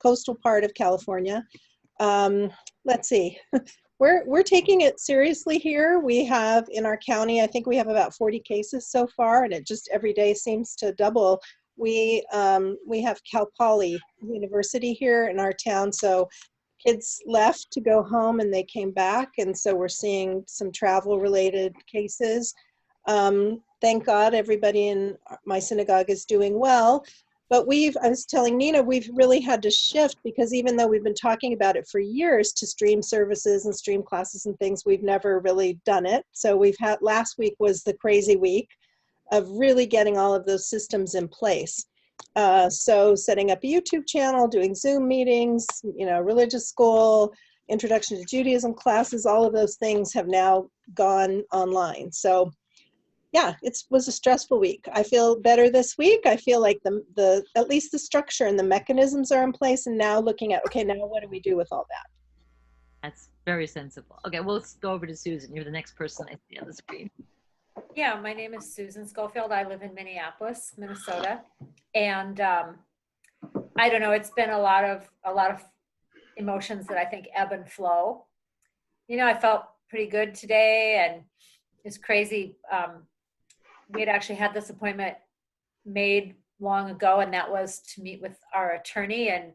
coastal part of California. Let's see. We're taking it seriously here. We have in our county, I think we have about 40 cases so far, and it just every day seems to double. We have Cal Poly University here in our town, so kids left to go home and they came back, and so we're seeing some travel related cases. Thank God everybody in my synagogue is doing well. But I was telling Nina, we've really had to shift because even though we've been talking about it for years to stream services and stream classes and things, we've never really done it. So last week was the crazy week of really getting all of those systems in place. So setting up a YouTube channel, doing Zoom meetings, religious school, introduction to Judaism classes, all of those things have now gone online. So yeah, it was a stressful week. I feel better this week. I feel like at least the structure and the mechanisms are in place, and now looking at, okay, now what do we do with all that? That's very sensible. Okay, well, let's go over to Susan. You're the next person I see on the screen. Yeah, my name is Susan Schofield. I live in Minneapolis, Minnesota, and I don't know. It's been a lot of emotions that I think ebb and flow. I felt pretty good today, and it's crazy. We had actually had this appointment made long ago, and that was to meet with our attorney and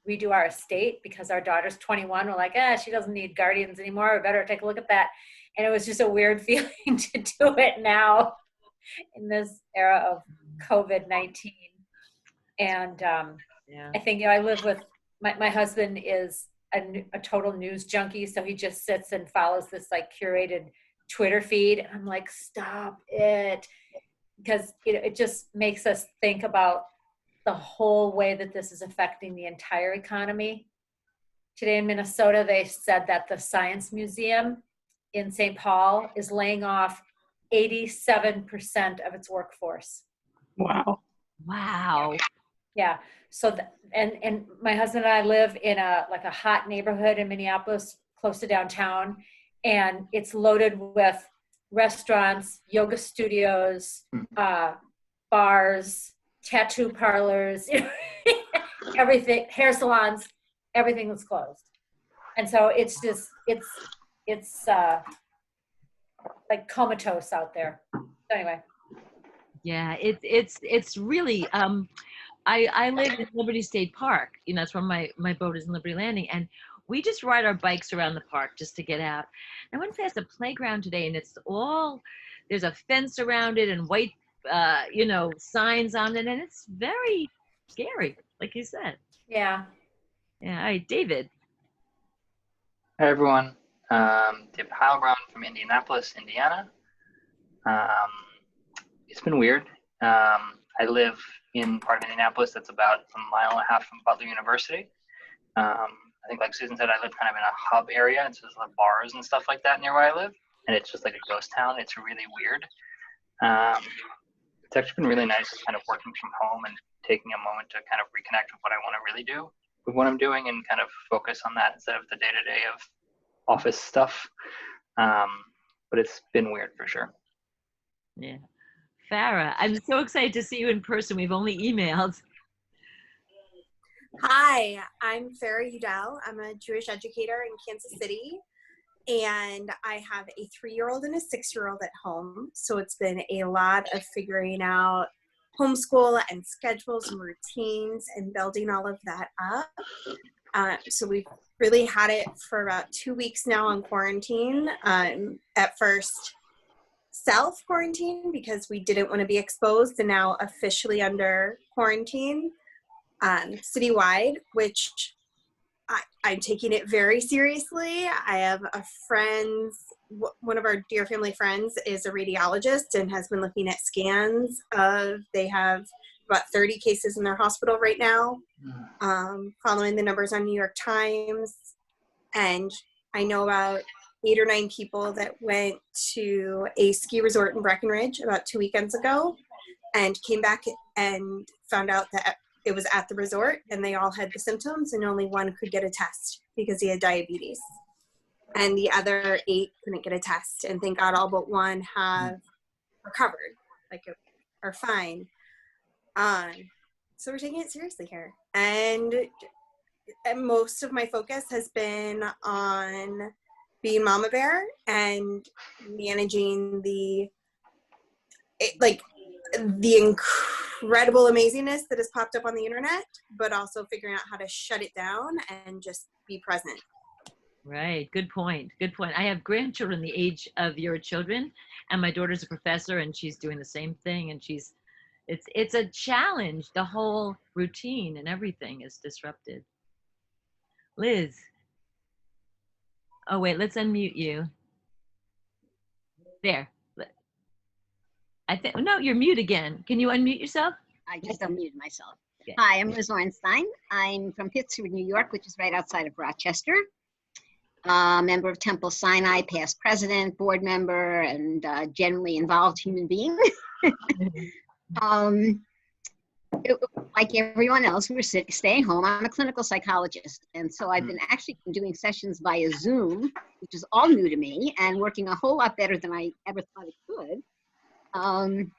redo our estate because our daughter's 21. We're like, she doesn't need guardians anymore. We better take a look at that. And it was just a weird feeling to do it now in this era of COVID-19. And I think, I live with, my husband is a total news junkie. So he just sits and follows this like curated Twitter feed. And I'm like, stop it. Because it just makes us think about the whole way that this is affecting the entire economy. Today in Minnesota, they said that the Science Museum in St. Paul is laying off 87% of its workforce. Wow. Yeah. So, and my husband and I live in a hot neighborhood in Minneapolis, close to downtown, and it's loaded with restaurants, yoga studios, bars, tattoo parlors, everything, hair salons, everything was closed. And so it's just, it's like comatose out there. So anyway. Yeah, it's really, I live in Liberty State Park. That's where my boat is in Liberty Landing. And we just ride our bikes around the park just to get out. I went past a playground today, and there's a fence around it and white, signs on it. And it's very scary, like you said. Yeah. Yeah. All right, David. Hi, everyone. David Heilbronn from Indianapolis, Indiana. It's been weird. I live in part of Indianapolis that's about 1.5 miles from Butler University. I think, like Susan said, I live kind of in a hub area, and so there's bars and stuff like that near where I live, and it's just like a ghost town. It's really weird. It's actually been really nice kind of working from home and taking a moment to kind of reconnect with what I want to really do with what I'm doing and kind of focus on that instead of the day-to-day of office stuff. But it's been weird for sure. Yeah. Farah, I'm so excited to see you in person. We've only emailed. Hi, I'm Farah Udell. I'm a Jewish educator in Kansas City, and I have a 3-year-old and a 6-year-old at home. So it's been a lot of figuring out homeschool and schedules and routines and building all of that up. So we've really had it for about 2 weeks now on quarantine. At first, self-quarantine because we didn't want to be exposed, and now officially under quarantine citywide, which I'm taking it very seriously. I have a friend, one of our dear family friends is a radiologist and has been looking at scans they have about 30 cases in their hospital right now, following the numbers on New York Times. And I know about 8 or 9 people that went to a ski resort in Breckenridge about 2 weekends ago and came back and found out that it was at the resort and they all had the symptoms and only one could get a test because he had diabetes. And the other 8 couldn't get a test. And thank God all but one have recovered, are fine. So we're taking it seriously here. And most of my focus has been on being mama bear and managing the incredible amazingness that has popped up on the internet, but also figuring out how to shut it down and just be present. Right. Good point. Good point. I have grandchildren the age of your children, and my daughter's a professor, and she's doing the same thing. And it's a challenge. The whole routine and everything is disrupted. Liz. Oh, wait, let's unmute you. There. I think, no, you're mute again. Can you unmute yourself? I just unmuted myself. Yeah. Hi, I'm Liz Ornstein. I'm from Pittsburgh, New York, which is right outside of Rochester. Member of Temple Sinai, past president, board member, and generally involved human being. Like everyone else, we were staying home. I'm a clinical psychologist, and so I've been actually doing sessions via Zoom, which is all new to me, and working a whole lot better than I ever thought it could. And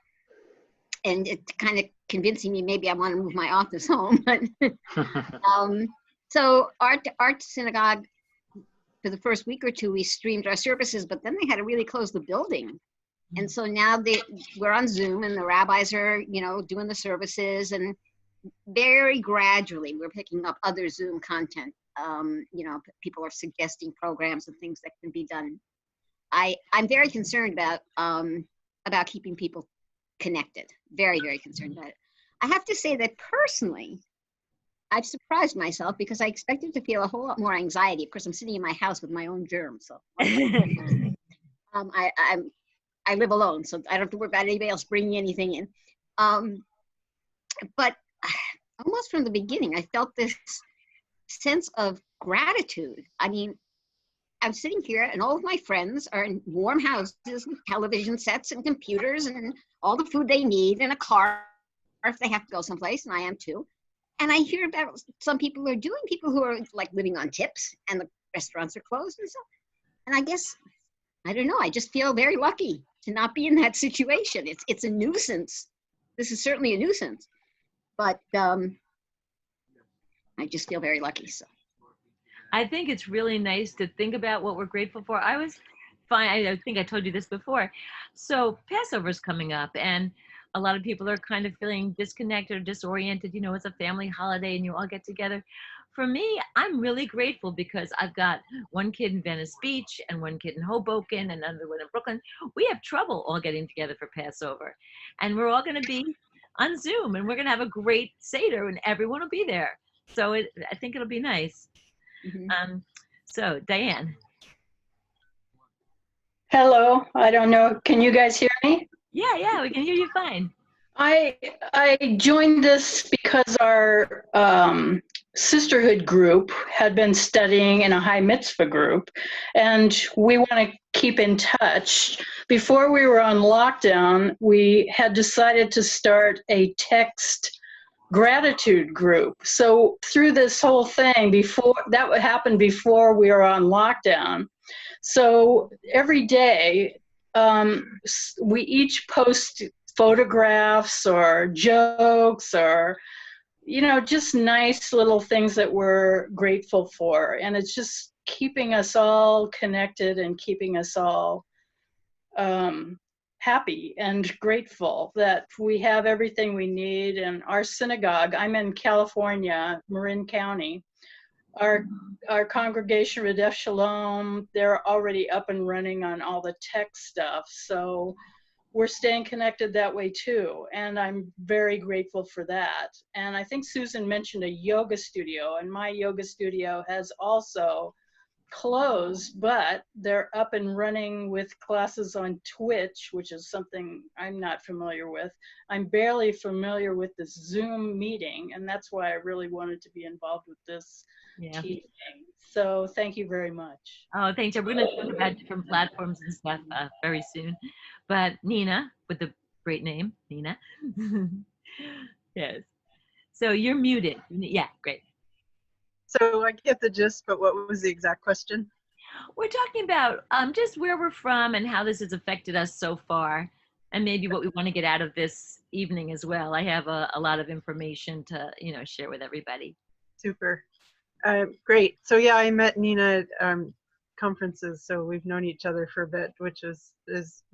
it's kind of convincing me maybe I want to move my office home. But so Art Synagogue, for the first week or two, we streamed our services, but then they had to really close the building. And so now we're on Zoom, and the rabbis are, doing the services, and very gradually we're picking up other Zoom content. People are suggesting programs and things that can be done. I'm very concerned about keeping people connected. Very, very concerned about it. I have to say that personally, I've surprised myself because I expected to feel a whole lot more anxiety. Of course, I'm sitting in my house with my own germs, so I live alone, so I don't have to worry about anybody else bringing anything in. But almost from the beginning, I felt this sense of gratitude. I mean, I'm sitting here and all of my friends are in warm houses with television sets and computers and all the food they need and a car if they have to go someplace, and I am too. And I hear about some people who are like living on tips and the restaurants are closed and stuff. And I guess, I don't know, I just feel very lucky to not be in that situation. It's a nuisance. This is certainly a nuisance, but I just feel very lucky. So I think it's really nice to think about what we're grateful for. I was fine. I think I told you this before. So Passover's coming up, and a lot of people are kind of feeling disconnected or disoriented. It's a family holiday and you all get together. For me, I'm really grateful because I've got one kid in Venice Beach and one kid in Hoboken and another one in Brooklyn. We have trouble all getting together for Passover. And we're all going to be on Zoom, and we're going to have a great Seder, and everyone will be there. So I think it'll be nice. Mm-hmm. So Diane. Hello, I don't know, can you guys hear me? Yeah, we can hear you fine. I joined this because our sisterhood group had been studying in a Chai Mitzvah group, and we want to keep in touch. Before we were on lockdown, we had decided to start a text gratitude group. So through this whole thing, that would happen before we were on lockdown. So every day, we each post photographs or jokes or, just nice little things that we're grateful for. And it's just keeping us all connected and keeping us all happy and grateful that we have everything we need. And our synagogue, I'm in California, Marin County, our congregation, Rodef Shalom, they're already up and running on all the tech stuff. So we're staying connected that way too. And I'm very grateful for that. And I think Susan mentioned a yoga studio, and my yoga studio has also closed, but they're up and running with classes on Twitch, which is something I'm not familiar with. I'm barely familiar with this Zoom meeting, and that's why I really wanted to be involved with this teaching. So thank you very much. Oh, thanks. We're going to talk about different platforms and stuff very soon. But Nina, with the great name, Nina. Yes. So you're muted. Yeah, great. So I get the gist, but what was the exact question? We're talking about just where we're from and how this has affected us so far, and maybe what we want to get out of this evening as well. I have a lot of information to share with everybody. Super. Great. So yeah, I met Nina at conferences, so we've known each other for a bit, which is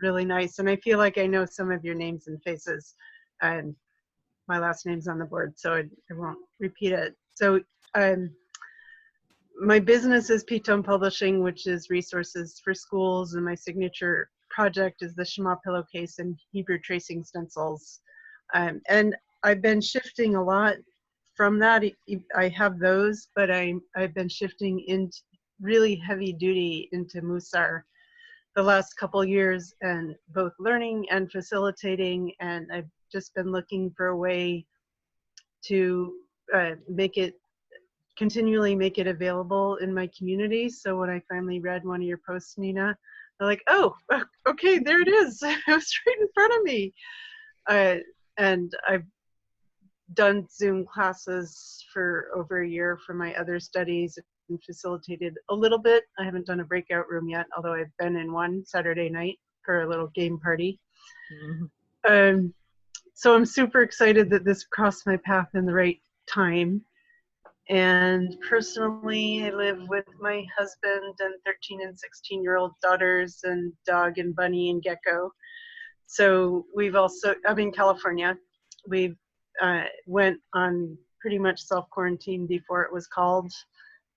really nice. And I feel like I know some of your names and faces, and my last name's on the board, so I won't repeat it. So my business is Piton Publishing, which is resources for schools, and my signature project is the Shema pillowcase and Hebrew tracing stencils. And I've been shifting a lot from that. I have those, but I've been shifting into really heavy duty into Musar the last couple years, and both learning and facilitating, and I've just been looking for a way to continually make it available in my community. So when I finally read one of your posts, Nina, I'm like, oh, okay, there it is. It was right in front of me. And I've done Zoom classes for over a year for my other studies and facilitated a little bit. I haven't done a breakout room yet, although I've been in one Saturday night for a little game party. Mm-hmm. So I'm super excited that this crossed my path in the right time. And personally, I live with my husband and 13 and 16-year-old daughters and dog and bunny and gecko. So we've also, I'm in California. We've went on pretty much self-quarantine before it was called.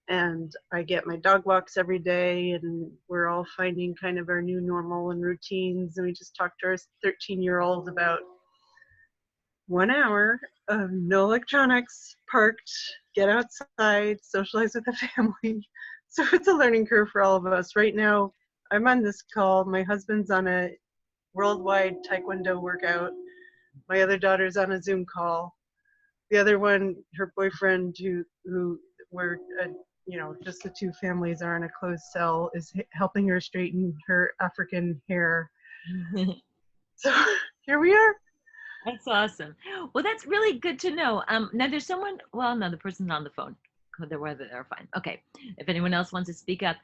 And I get my dog walks every day, and we're all finding kind of our new normal and routines. And we just talked to our 13-year-old about 1 hour of no electronics, parked, get outside, socialize with the family. So it's a learning curve for all of us. Right now, I'm on this call. My husband's on a worldwide Taekwondo workout. My other daughter's on a Zoom call. The other one, her boyfriend, who we're, just the two families are in a closed cell, is helping her straighten her African hair. So here we are. That's awesome. Well, that's really good to know. Now there's someone, well, no, the person's on the phone. They're fine. Okay. If anyone else wants to speak up.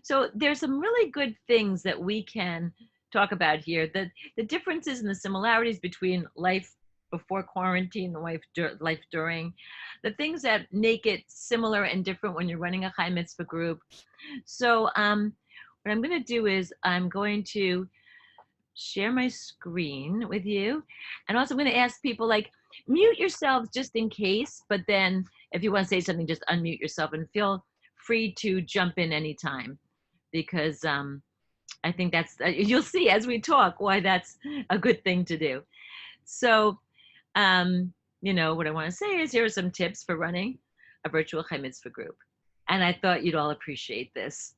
So there's some really good things that we can talk about here. The differences and the similarities between life before quarantine and life during. The things that make it similar and different when you're running a Chai Mitzvah group. So what I'm going to do is I'm going to share my screen with you. And also I'm going to ask people, like, mute yourselves just in case, but then if you want to say something, just unmute yourself and feel free to jump in anytime, because I think that's, you'll see as we talk why that's a good thing to do. So, what I want to say is here are some tips for running a virtual Chai Mitzvah group. And I thought you'd all appreciate this.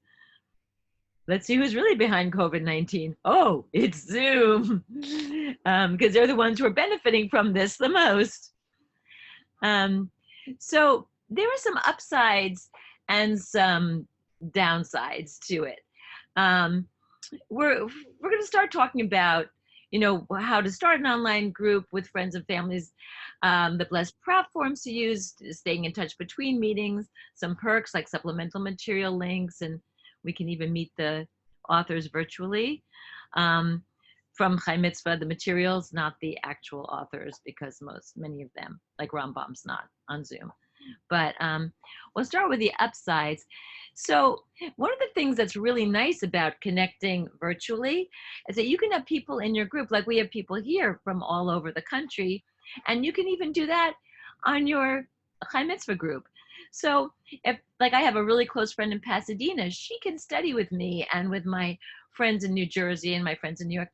Let's see who's really behind COVID-19. Oh, it's Zoom, because they're the ones who are benefiting from this the most. So there are some upsides and some downsides to it. We're going to start talking about, how to start an online group with friends and families, the best platforms to use, staying in touch between meetings, some perks like supplemental material links, and we can even meet the authors virtually. From Chai Mitzvah, the materials, not the actual authors, because many of them, like Rambam's, not on Zoom. But we'll start with the upsides. So one of the things that's really nice about connecting virtually is that you can have people in your group, like we have people here from all over the country, and you can even do that on your Chai Mitzvah group. So if, like, I have a really close friend in Pasadena, she can study with me and with my friends in New Jersey and my friends in New York.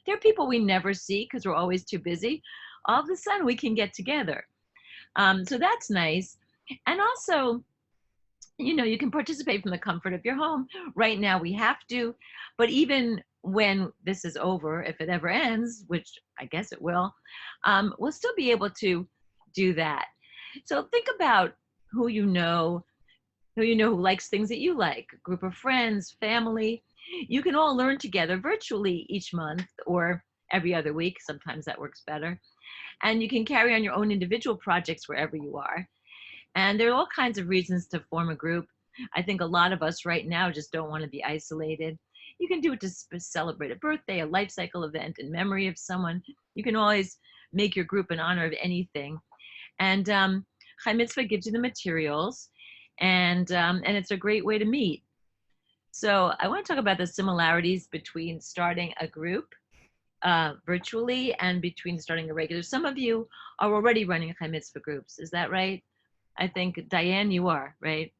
There are people we never see because we're always too busy. All of a sudden we can get together. So that's nice. And also, you can participate from the comfort of your home. Right now we have to, but even when this is over, if it ever ends, which I guess it will, we'll still be able to do that. So think about who you know who likes things that you like, a group of friends, family. You can all learn together virtually each month or every other week. Sometimes that works better. And you can carry on your own individual projects wherever you are. And there are all kinds of reasons to form a group. I think a lot of us right now just don't want to be isolated. You can do it to celebrate a birthday, a life cycle event in memory of someone. You can always make your group in honor of anything. And Chai Mitzvah gives you the materials. and it's a great way to meet. So I want to talk about the similarities between starting a group virtually and between starting a regular. Some of you are already running Chai Mitzvah groups. Is that right? I think, Diane, you are, right?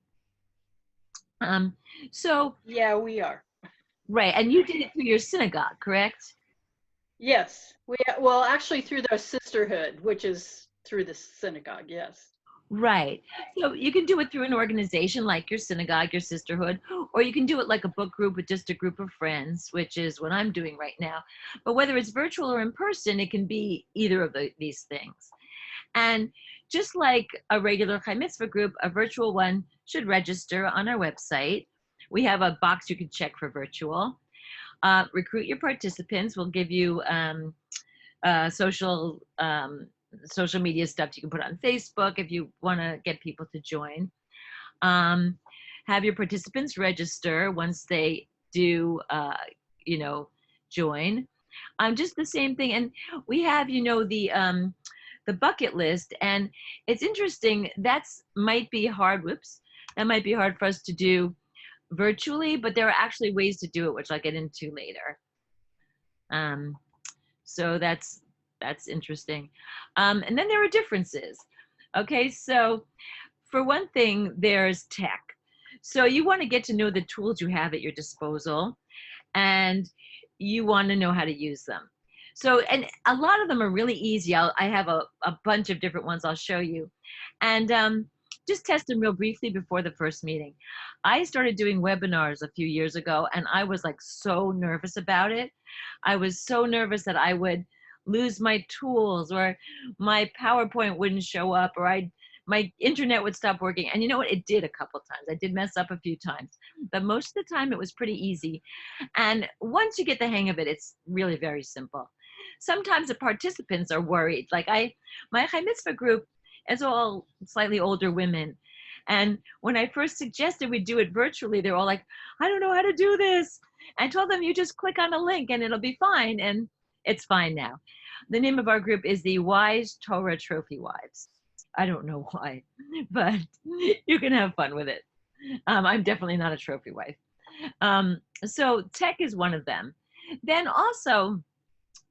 So Yeah, we are. right, and you did it through your synagogue, correct? Yes. Well, actually through the sisterhood, which is through the synagogue, yes. Right. So you can do it through an organization like your synagogue, your sisterhood, or you can do it like a book group with just a group of friends, which is what I'm doing right now. But whether it's virtual or in person, it can be either of these things. And just like a regular Chai Mitzvah group, a virtual one should register on our website. We have a box you can check for virtual. Recruit your participants. We'll give you social media stuff you can put on Facebook if you want to get people to join. Have your participants register once they do, join. Just the same thing. And we have, the bucket list, and it's interesting. That's might be hard. That might be hard for us to do virtually, but there are actually ways to do it, which I'll get into later. So that's interesting. And then there are differences. Okay, so for one thing, there's tech. So you want to get to know the tools you have at your disposal, and you want to know how to use them. So, and a lot of them are really easy. I have a bunch of different ones I'll show you. And just test them real briefly before the first meeting. I started doing webinars a few years ago, and I was like so nervous about it. I was so nervous that I would lose my tools, or my PowerPoint wouldn't show up, or my internet would stop working. And you know what? It did a couple times. I did mess up a few times, but most of the time it was pretty easy. And once you get the hang of it, it's really very simple. Sometimes the participants are worried. Like my Chai Mitzvah group is all slightly older women. And when I first suggested we do it virtually, they're all like, I don't know how to do this. I told them, you just click on a link and it'll be fine. And it's fine now. The name of our group is the Wise Torah Trophy Wives. I don't know why, but you can have fun with it. I'm definitely not a trophy wife. So tech is one of them. Then also,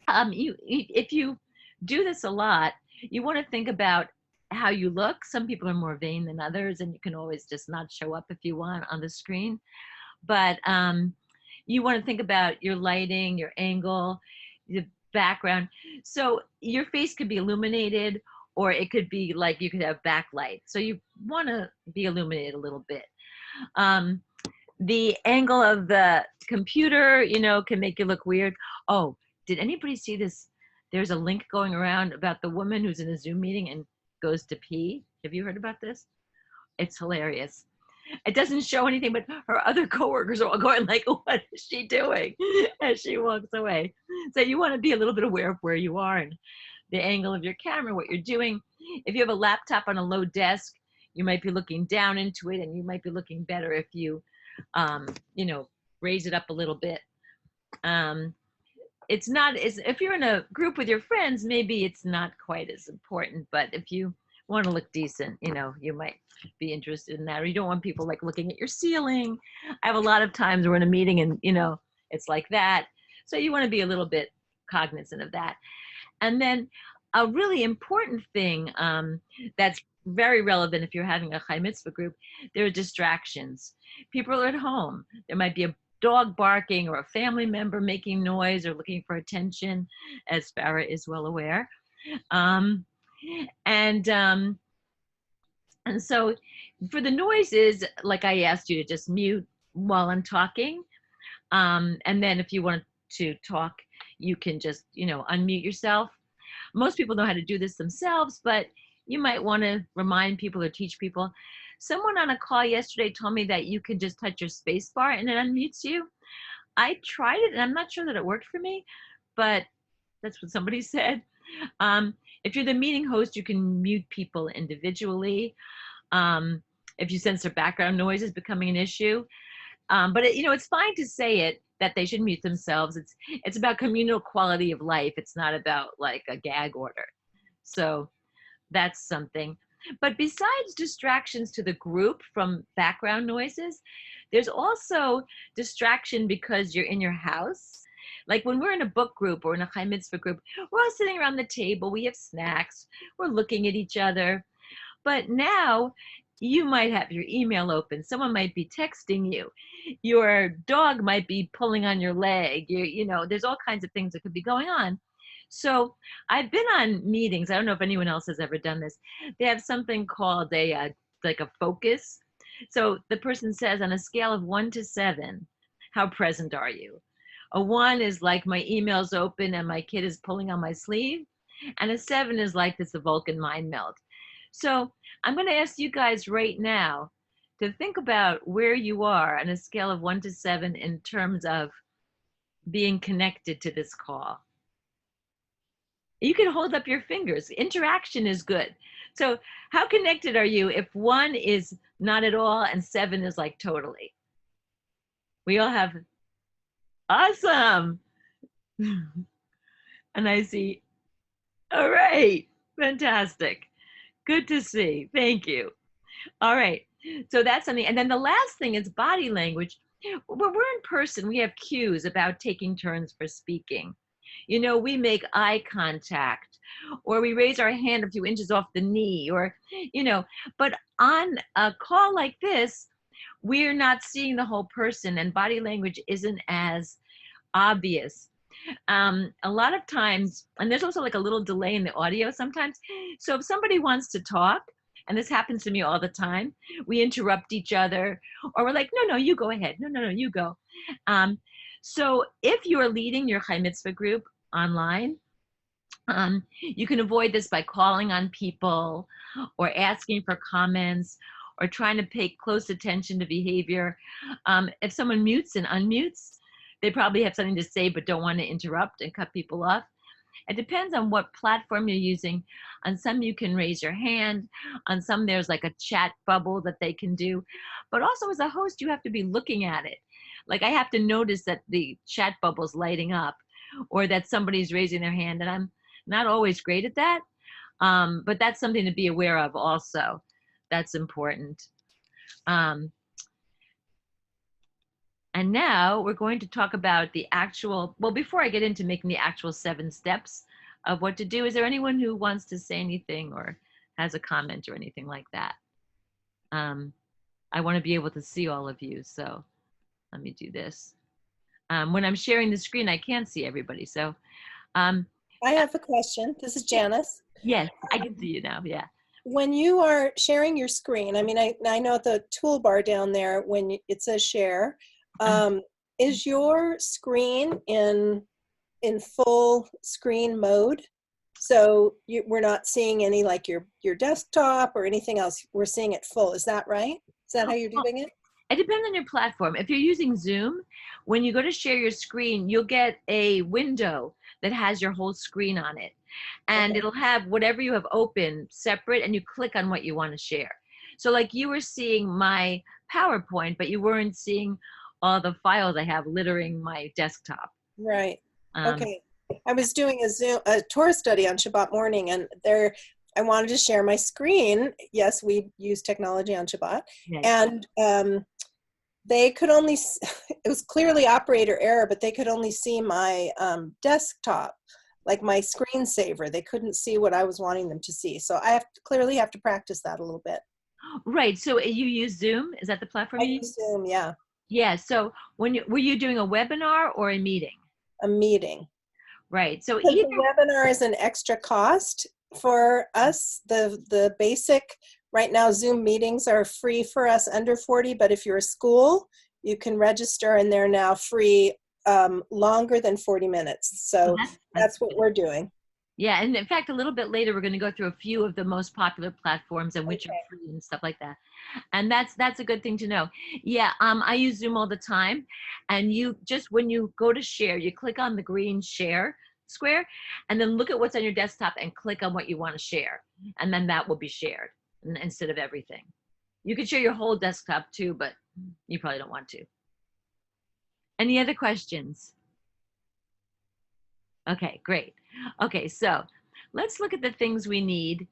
if you do this a lot, you want to think about how you look. Some people are more vain than others, and you can always just not show up if you want on the screen. But you want to think about your lighting, your angle, the background. So your face could be illuminated, or it could be like you could have backlight. So you want to be illuminated a little bit. The angle of the computer, can make you look weird. Oh, did anybody see this? There's a link going around about the woman who's in a Zoom meeting and goes to pee. Have you heard about this? It's hilarious. It doesn't show anything, but her other coworkers are all going like, what is she doing? As she walks away. So you want to be a little bit aware of where you are and the angle of your camera, what you're doing. If you have a laptop on a low desk, you might be looking down into it, and you might be looking better if you, raise it up a little bit. It's not, if you're in a group with your friends, maybe it's not quite as important, but if you want to look decent, you might be interested in that, or you don't want people like looking at your ceiling. I have a lot of times we're in a meeting and, it's like that. So you want to be a little bit cognizant of that. And then a really important thing that's very relevant if you're having a Chai Mitzvah group, there are distractions. People are at home. There might be a dog barking or a family member making noise or looking for attention, as Farah is well aware. And so for the noises, like I asked you to just mute while I'm talking. And then if you want to talk, you can just, unmute yourself. Most people know how to do this themselves, but you might want to remind people or teach people. Someone on a call yesterday told me that you could just touch your space bar and it unmutes you. I tried it and I'm not sure that it worked for me, but that's what somebody said. If you're the meeting host, you can mute people individually. If you sense their background noise is becoming an issue. But it's fine to say it, that they should mute themselves. It's about communal quality of life. It's not about like a gag order. So that's something. But besides distractions to the group from background noises, there's also distraction because you're in your house. Like when we're in a book group or in a Chai Mitzvah group, we're all sitting around the table, we have snacks, we're looking at each other. But now you might have your email open, someone might be texting you, your dog might be pulling on your leg, you know, there's all kinds of things that could be going on. So I've been on meetings. I don't know if anyone else has ever done this. They have something called a like a focus. So the person says on a scale of 1 to 7, how present are you? A 1 is like my email's open and my kid is pulling on my sleeve. And a 7 is like this a Vulcan mind melt. So I'm going to ask you guys right now to think about where you are on a scale of 1 to 7 in terms of being connected to this call. You can hold up your fingers. Interaction is good. So how connected are you if 1 is not at all and 7 is like totally? We all have, awesome. And I see, all right, fantastic. Good to see. Thank you. All right. So that's something. And then the last thing is body language. When we're in person, we have cues about taking turns for speaking. You know, we make eye contact, or we raise our hand a few inches off the knee, or, you know, but on a call like this, we're not seeing the whole person and body language isn't as obvious. A lot of times, and there's also like a little delay in the audio sometimes. So if somebody wants to talk, and this happens to me all the time, we interrupt each other, or we're like, no, you go ahead. No, you go. So if you're leading your Chai Mitzvah group online, you can avoid this by calling on people or asking for comments or trying to pay close attention to behavior. If someone mutes and unmutes, they probably have something to say but don't want to interrupt and cut people off. It depends on what platform you're using. On some you can raise your hand. On some there's like a chat bubble that they can do. But also as a host, you have to be looking at it. Like I have to notice that the chat bubble's lighting up or that somebody's raising their hand. And I'm not always great at that. But that's something to be aware of also. That's important. And now we're going to talk about the actual, well, before I get into making the actual 7 steps of what to do, is there anyone who wants to say anything or has a comment or anything like that? I want to be able to see all of you, so let me do this. When I'm sharing the screen, I can't see everybody, so. I have a question. This is Janice. Yes, I can see you now, yeah. When you are sharing your screen, I mean, I know the toolbar down there when it says share, is your screen in full screen mode? So we're not seeing any like your desktop or anything else. We're seeing it full. Is that right? Is that how you're doing it? It depends on your platform. If you're using Zoom, when you go to share your screen, you'll get a window that has your whole screen on it. And Okay. It'll have whatever you have open separate and you click on what you want to share. So like you were seeing my PowerPoint, but you weren't seeing all the files I have littering my desktop. Right. Okay. I was doing a Torah study on Shabbat morning, and I wanted to share my screen. Yes, we use technology on Shabbat, Yeah. and they could only. It was clearly operator error, but they could only see my desktop, like my screensaver. They couldn't see what I was wanting them to see. So I clearly have to practice that a little bit. Right. So you use Zoom? Is that the platform I you use? use Zoom, yeah. Yeah. So were you doing a webinar or a meeting? A meeting. Right. So The webinar is an extra cost for us. The basic right now Zoom meetings are free for us under 40, but if you're a school, you can register and they're now free longer than 40 minutes. So that's what we're doing. Yeah, and in fact, a little bit later, we're going to go through a few of the most popular platforms and which are free and stuff like that. And that's a good thing to know. Yeah, I use Zoom all the time. And you just, when you go to share, you click on the green share square and then look at what's on your desktop and click on what you want to share. And then that will be shared instead of everything. You can share your whole desktop too, but you probably don't want to. Any other questions? Okay, great. Okay, so let's look at the things we need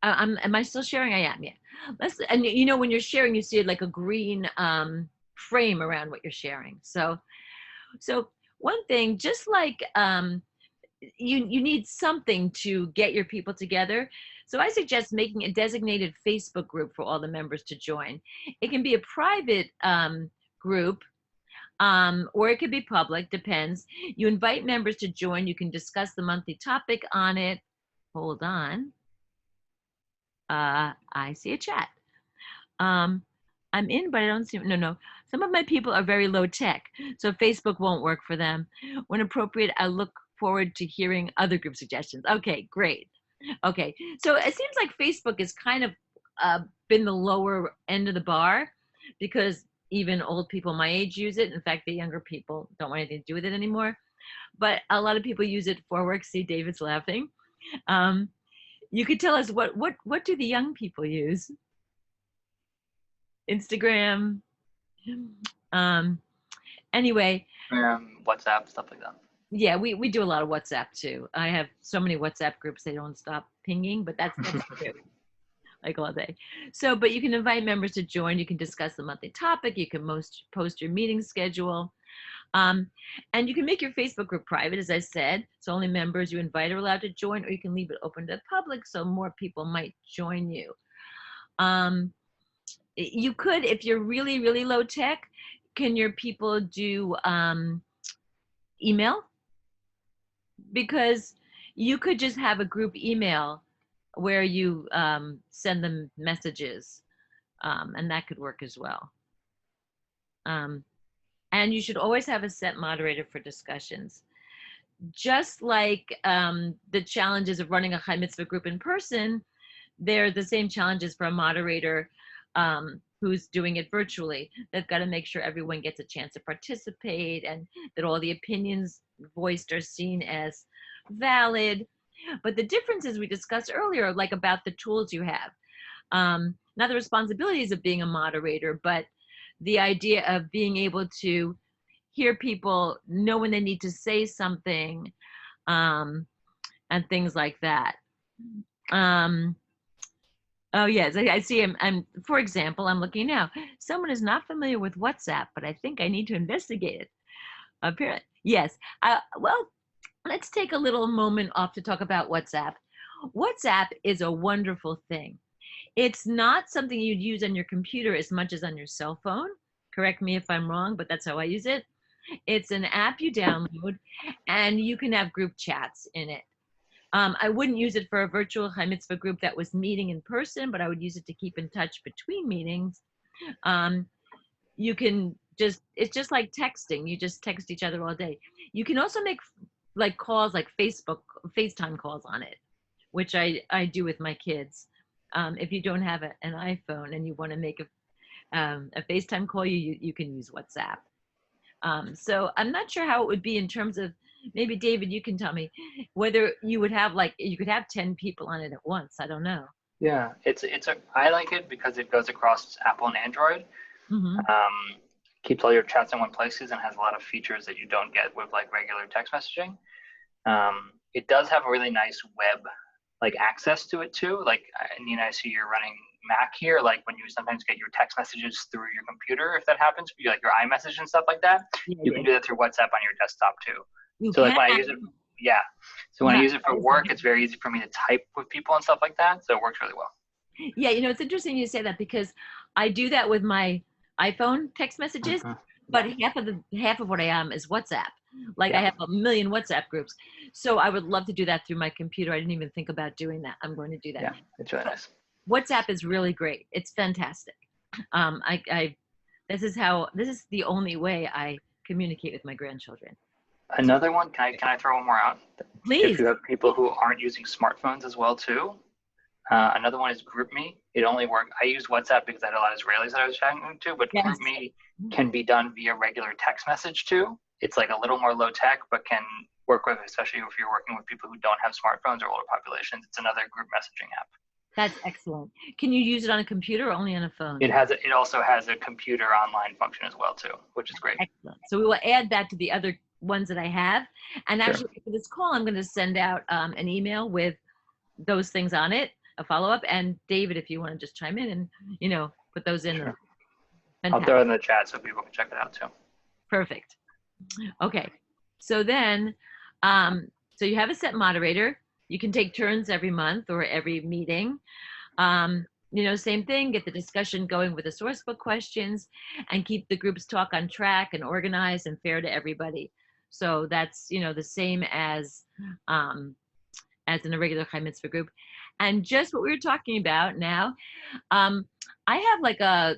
Am I still sharing? I am, yeah. And you know, when you're sharing, you see like a green frame around what you're sharing. So one thing, just like you need something to get your people together. So I suggest making a designated Facebook group for all the members to join. It can be a private group, or it could be public, depends. You invite members to join. You can discuss the monthly topic on it. Hold on. I see a chat. I'm in, but I don't see, no. Some of my people are very low tech, so Facebook won't work for them. When appropriate, I look forward to hearing other group suggestions. Okay, great. Okay, so it seems like Facebook has kind of been the lower end of the bar, because even old people my age use it. In fact, the younger people don't want anything to do with it anymore. But a lot of people use it for work. See, David's laughing. You could tell us what do the young people use? Instagram. Anyway. WhatsApp, stuff like that. Yeah, we do a lot of WhatsApp too. I have so many WhatsApp groups, they don't stop pinging, but that's true. Like all day. So, but you can invite members to join. You can discuss the monthly topic. You can post your meeting schedule. And you can make your Facebook group private, as I said, so only members you invite are allowed to join, or you can leave it open to the public so more people might join you. You could, if you're really, really low tech, can your people do email? Because you could just have a group email where you send them messages, and that could work as well. And you should always have a set moderator for discussions. Just like the challenges of running a Chai Mitzvah group in person, they're the same challenges for a moderator who's doing it virtually. They've got to make sure everyone gets a chance to participate and that all the opinions voiced are seen as valid. But the differences we discussed earlier, like about the tools you have. Not the responsibilities of being a moderator, but the idea of being able to hear people, know when they need to say something, and things like that. Oh yes, I see him. For example, I'm looking now. Someone is not familiar with WhatsApp, but I think I need to investigate it. Apparently, yes. Well, let's take a little moment off to talk about WhatsApp. WhatsApp is a wonderful thing. It's not something you'd use on your computer as much as on your cell phone. Correct me if I'm wrong, but that's how I use it. It's an app you download, and you can have group chats in it. I wouldn't use it for a virtual Chai Mitzvah group that was meeting in person, but I would use it to keep in touch between meetings. You can just, it's just like texting. You just text each other all day. You can also make like calls, like FaceTime calls on it, which I do with my kids. If you don't have an iPhone and you want to make a FaceTime call, you can use WhatsApp. So I'm not sure how it would be in terms of, maybe David, you can tell me whether you would have you could have 10 people on it at once. I don't know. Yeah, I like it because it goes across Apple and Android. Mm-hmm. Keeps all your chats in one place and has a lot of features that you don't get with like regular text messaging. It does have a really nice web access to it too. Like, Nina, I see you're running Mac here. Like when you sometimes get your text messages through your computer, if that happens, like your iMessage and stuff like that, you can do that through WhatsApp on your desktop too. So like when I use it, So when I use it for work, it's very easy for me to type with people and stuff like that. So it works really well. Yeah, it's interesting you say that because I do that with my iPhone text messages, but half of what I am is WhatsApp. I have a million WhatsApp groups. So I would love to do that through my computer. I didn't even think about doing that. I'm going to do that. Yeah, it's really nice. WhatsApp is really great. It's fantastic. This is the only way I communicate with my grandchildren. Another one, can I throw one more out? Please. If you have people who aren't using smartphones as well too, another one is GroupMe. It only works. I use WhatsApp because I had a lot of Israelis that I was chatting to, but yes. GroupMe can be done via regular text message too. It's like a little more low tech, but can work with, especially if you're working with people who don't have smartphones or older populations. It's another group messaging app. That's excellent. Can you use it on a computer or only on a phone? It also has a computer online function as well too, which is great. Excellent. So we will add that to the other ones that I have. And actually for this call, I'm going to send out an email with those things on it a follow-up. And David, if you want to just chime in and, you know, put those in. Sure. I'll Fantastic. throw it in the chat so people can check it out too. Perfect. Okay. So then, so you have a set moderator. You can take turns every month or every meeting. You know, same thing, get the discussion going with the source book questions and keep the group's talk on track and organized and fair to everybody. So that's, you know, the same as in a regular Chai Mitzvah group. And just what we were talking about now, I have like a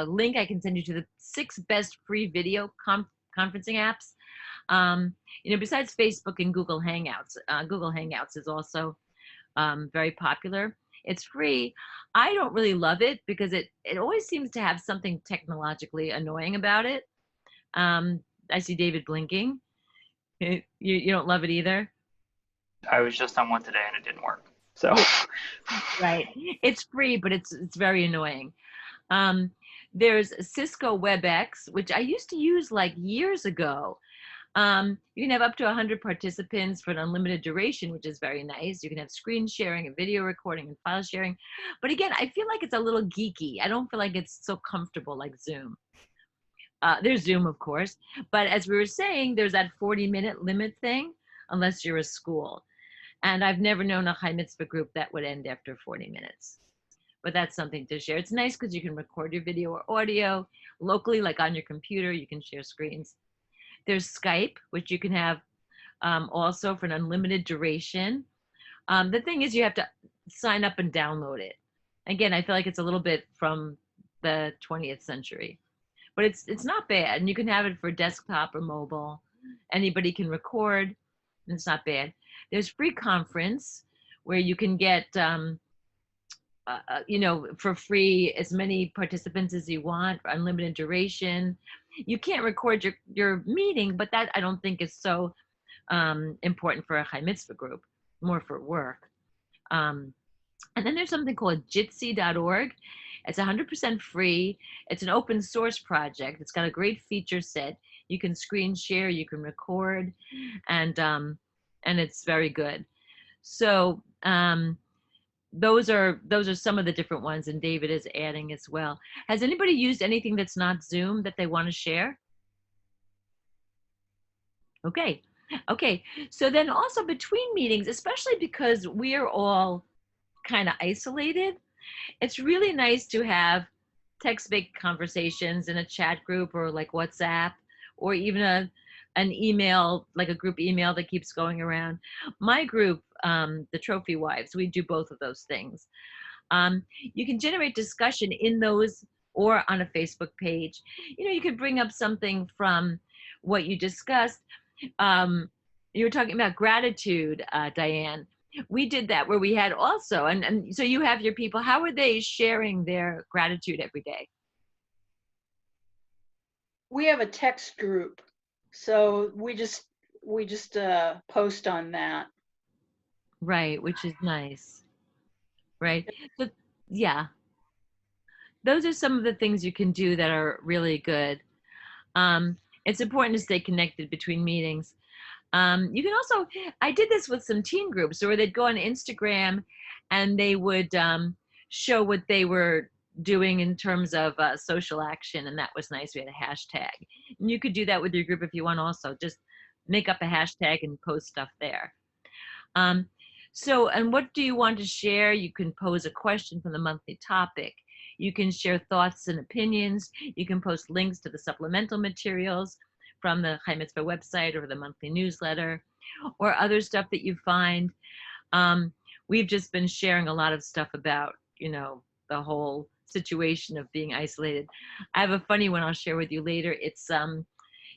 link I can send you to the 6 best free video conferencing apps. You know, besides Facebook and Google Hangouts. Google Hangouts is also very popular. It's free. I don't really love it because it always seems to have something technologically annoying about it. I see David blinking. You don't love it either? I was just on one today and it didn't work. So right. It's free, but it's very annoying. There's Cisco WebEx, which I used to use like years ago. You can have up to 100 participants for an unlimited duration, which is very nice. You can have screen sharing and video recording and file sharing. But again, I feel like it's a little geeky. I don't feel like it's so comfortable like Zoom. There's Zoom, of course. But as we were saying, there's that 40-minute limit thing, unless you're a school. And I've never known a Chai Mitzvah group that would end after 40 minutes. But that's something to share. It's nice because you can record your video or audio locally, like on your computer. You can share screens. There's Skype, which you can have also for an unlimited duration. The thing is you have to sign up and download it. Again, I feel like it's a little bit from the 20th century. But it's not bad. And you can have it for desktop or mobile. Anybody can record, and it's not bad. There's Free Conference, where you can get, you know, for free as many participants as you want, unlimited duration. You can't record your meeting, but that I don't think is so important for a Chai Mitzvah group, more for work. And then there's something called jitsi.org. It's 100% free. It's an open source project. It's got a great feature set. You can screen share, you can record, and it's very good. So those are some of the different ones, and David is adding as well. Has anybody used anything that's not Zoom that they want to share? Okay. So then also between meetings, especially because we are all kind of isolated, it's really nice to have text-based conversations in a chat group or like WhatsApp, or even an email, like a group email that keeps going around. My group, the Trophy Wives, we do both of those things. You can generate discussion in those or on a Facebook page. You know, you could bring up something from what you discussed. You were talking about gratitude, Diane. We did that where we had also, and so you have your people, how are they sharing their gratitude every day? We have a text group, so we just post on that. Right, which is nice. Right. So yeah, those are some of the things you can do that are really good. It's important to stay connected between meetings. You can also, I did this with some teen groups where they'd go on Instagram and they would show what they were doing in terms of social action, and that was nice. We had a hashtag. And you could do that with your group if you want also. Just make up a hashtag and post stuff there. So, and what do you want to share? You can pose a question from the monthly topic. You can share thoughts and opinions. You can post links to the supplemental materials from the Chai Mitzvah website or the monthly newsletter, or other stuff that you find. We've just been sharing a lot of stuff about, you know, the whole situation of being isolated. I have a funny one I'll share with you later. It's,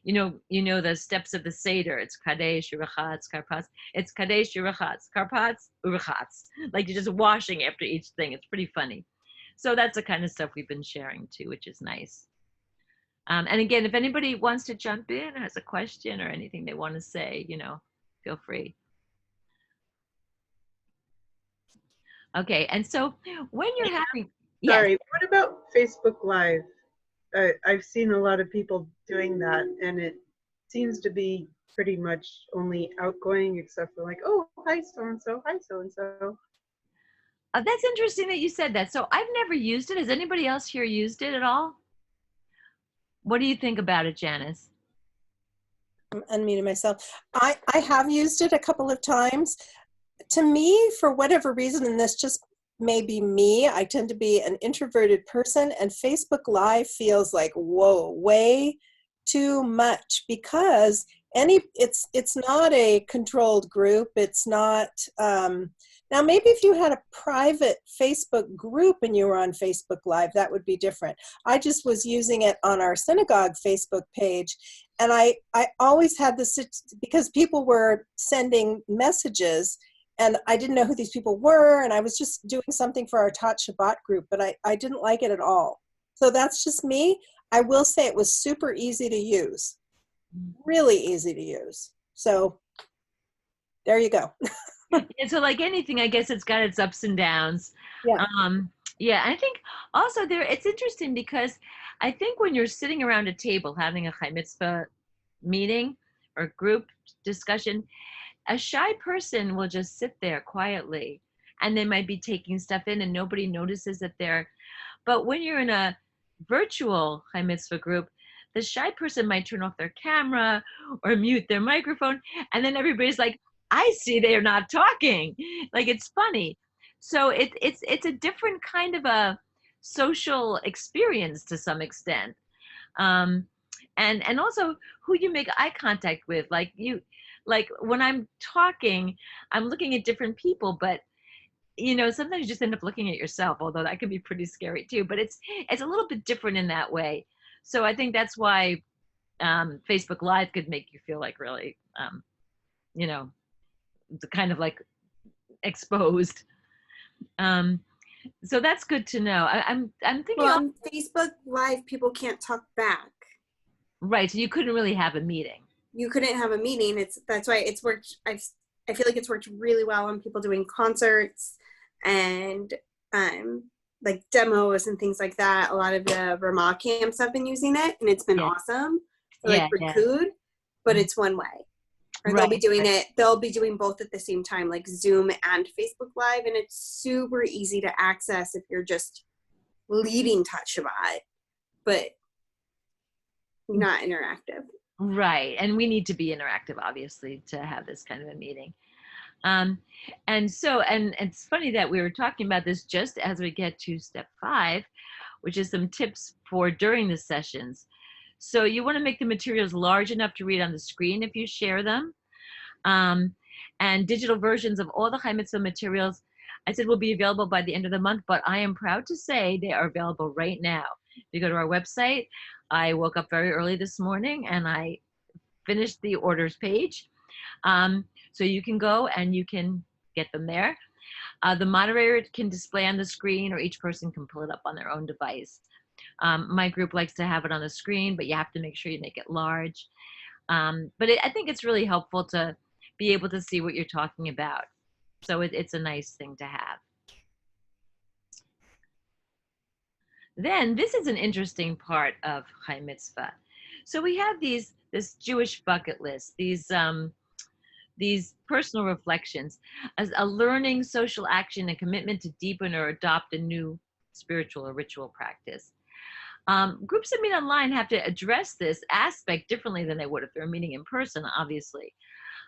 you know the steps of the Seder. It's Kadesh, Urachatz, Karpatz. It's Kadesh, Urachatz, Karpatz, Urachatz. Like you're just washing after each thing. It's pretty funny. So that's the kind of stuff we've been sharing too, which is nice. And again, if anybody wants to jump in, has a question or anything they want to say, you know, feel free. Okay, and so when you're having, Sorry, yes. what about Facebook Live? I've seen a lot of people doing that, and it seems to be pretty much only outgoing, except for like, oh, hi so-and-so, hi so-and-so. That's interesting that you said that. So I've never used it. Has anybody else here used it at all? What do you think about it, Janice? I'm unmuting myself. I have used it a couple of times. To me, for whatever reason, and this just may be me, I tend to be an introverted person, and Facebook Live feels like, whoa, way too much, because it's not a controlled group. It's not, now maybe if you had a private Facebook group and you were on Facebook Live, that would be different. I just was using it on our synagogue Facebook page, and I always had this, because people were sending messages, and I didn't know who these people were, and I was just doing something for our Tot Shabbat group, but I didn't like it at all. So that's just me. I will say it was super easy to use, really easy to use. So there you go. And so like anything, I guess it's got its ups and downs. Yeah. Yeah, I think also it's interesting because I think when you're sitting around a table having a Chai Mitzvah meeting or group discussion, a shy person will just sit there quietly and they might be taking stuff in and nobody notices that they're, but when you're in a virtual Chai Mitzvah group, the shy person might turn off their camera or mute their microphone, and then everybody's like, I see they're not talking. Like, it's funny. So it's a different kind of a social experience to some extent. And also who you make eye contact with. Like when I'm talking, I'm looking at different people, but sometimes you just end up looking at yourself, although that can be pretty scary too. But it's a little bit different in that way. So I think that's why Facebook Live could make you feel like really, kind of like exposed. So that's good to know. I'm thinking. Well, on Facebook Live, people can't talk back. Right. So you couldn't really have a meeting. You couldn't have a meeting. That's why it's worked. I feel like it's worked really well on people doing concerts and like demos and things like that. A lot of the Vermont camps have been using it, and it's been awesome. For, like Rickud, but it's one way. Or they'll be doing it. They'll be doing both at the same time, like Zoom and Facebook Live, and it's super easy to access if you're just leading Tot Shabbat, but not interactive. Right. And we need to be interactive, obviously, to have this kind of a meeting. And it's funny that we were talking about this just as we get to step 5, which is some tips for during the sessions. So you want to make the materials large enough to read on the screen if you share them. And digital versions of all the Chai Mitzvah materials, I said, will be available by the end of the month, but I am proud to say they are available right now. If you go to our website, I woke up very early this morning and I finished the orders page. So you can go and you can get them there. The moderator can display on the screen, or each person can pull it up on their own device. My group likes to have it on the screen, but you have to make sure you make it large. But I think it's really helpful to be able to see what you're talking about. So it's a nice thing to have. Then this is an interesting part of Chai Mitzvah. So we have this Jewish bucket list, these personal reflections as a learning, social action, and commitment to deepen or adopt a new spiritual or ritual practice. Groups that meet online have to address this aspect differently than they would if they were meeting in person, obviously.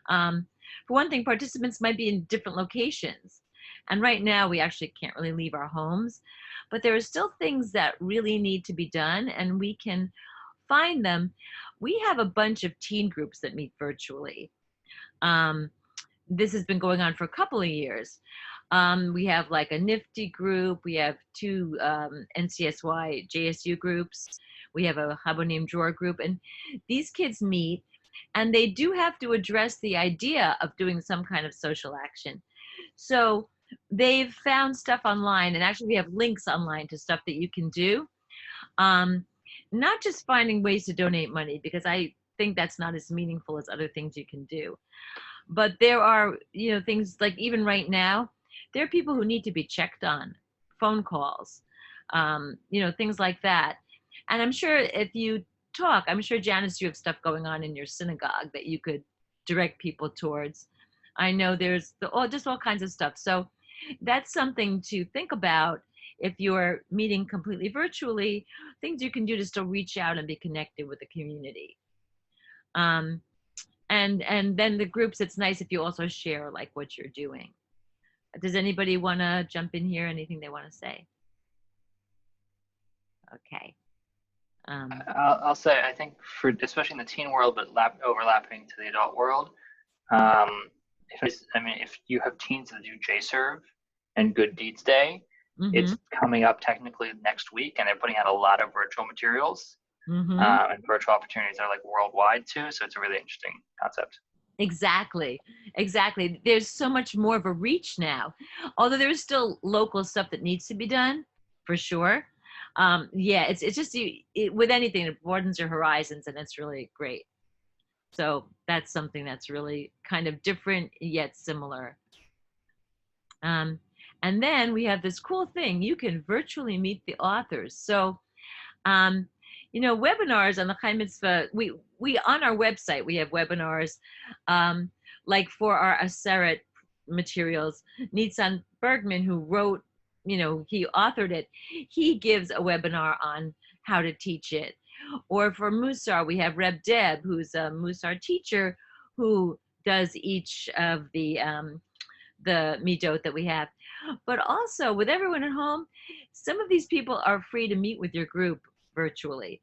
For one thing, participants might be in different locations. And right now, we actually can't really leave our homes. But there are still things that really need to be done, and we can find them. We have a bunch of teen groups that meet virtually. This has been going on for a couple of years. We have like a Nifty group. We have 2 NCSY JSU groups. We have a Habonim Drawer group. And these kids meet, and they do have to address the idea of doing some kind of social action. So they've found stuff online, and actually we have links online to stuff that you can do. Not just finding ways to donate money, because I think that's not as meaningful as other things you can do. But there are, things like even right now, there are people who need to be checked on, phone calls, things like that. And I'm sure if you talk, I'm sure, Janice, you have stuff going on in your synagogue that you could direct people towards. I know there's just all kinds of stuff. So that's something to think about. If you're meeting completely virtually, things you can do to still reach out and be connected with the community. And then the groups, it's nice if you also share like what you're doing. Does anybody want to jump in here? Anything they want to say? Okay. I'll say, I think for, especially in the teen world, but overlapping to the adult world, if you have teens that do JServe and Good Deeds Day, it's coming up technically next week, and they're putting out a lot of virtual materials, and virtual opportunities are like worldwide too. So it's a really interesting concept. Exactly. There's so much more of a reach now, although there's still local stuff that needs to be done, for sure. Yeah, it's just with anything, it broadens your horizons, and it's really great. So that's something that's really kind of different yet similar. And then we have this cool thing. You can virtually meet the authors. So, webinars on the Chai Mitzvah, we on our website, we have webinars, like for our Aseret materials. Nitzan Bergman, who wrote, he authored it, he gives a webinar on how to teach it. Or for Musar, we have Reb Deb, who's a Musar teacher, who does each of the midot that we have. But also, with everyone at home, some of these people are free to meet with your group virtually.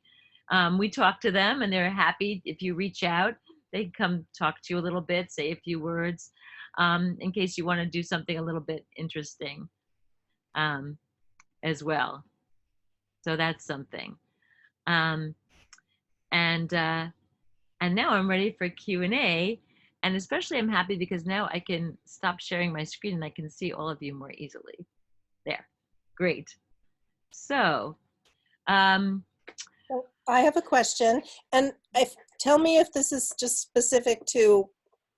We talk to them, and they're happy if you reach out. They come talk to you a little bit, say a few words, in case you want to do something a little bit interesting as well. So that's something. And now I'm ready for Q&A. And especially I'm happy because now I can stop sharing my screen and I can see all of you more easily. There, great. So, I have a question, and tell me if this is just specific to